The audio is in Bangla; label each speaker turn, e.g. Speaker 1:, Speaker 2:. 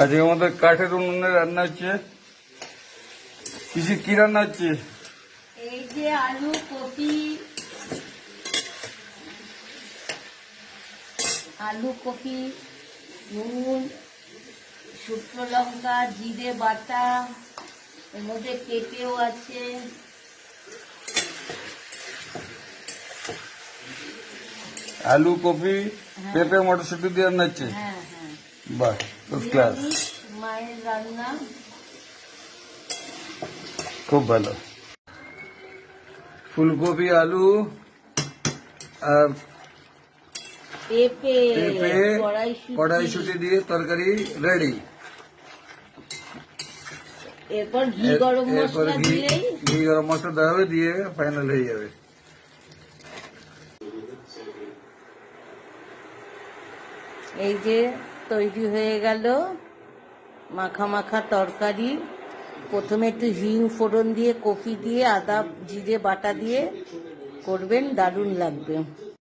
Speaker 1: আজকে আমাদের কাঠের উনুনে রান্না হচ্ছে। পিসি কি রান্না হচ্ছে?
Speaker 2: এই যে আলু, কপি, নুন, শুকনো লঙ্কা, জিরে বাটা, এর মধ্যে পেঁপেও আছে।
Speaker 1: আলু, কপি, পেঁপে, মটরশুটি দিয়ে রান্না হচ্ছে।
Speaker 2: হ্যাঁ হ্যাঁ,
Speaker 1: বাহ, ফার্স্ট ক্লাস,
Speaker 2: নিরামিষ মায়ের রান্না।
Speaker 1: খুব ভালো। ফুলকপি, আলু আর
Speaker 2: পেঁপে,
Speaker 1: পেঁপে, কড়াইশুটি দিয়ে তরকারি রেডি।
Speaker 2: এরপর ঘি গরম
Speaker 1: এরপরে
Speaker 2: মশলা দিলেই
Speaker 1: ঘি গরম মশলা দেওয়া হবে, দিয়ে ফাইনাল হয়ে যাবে।
Speaker 2: এই যে তৈরি হয়ে গেল মাখা মাখা তরকারি। প্রথমে একটু হিং ফোড়ন দিয়ে, কফি দিয়ে, আদা জিরে বাটা দিয়ে করবেন, দারুণ লাগবে।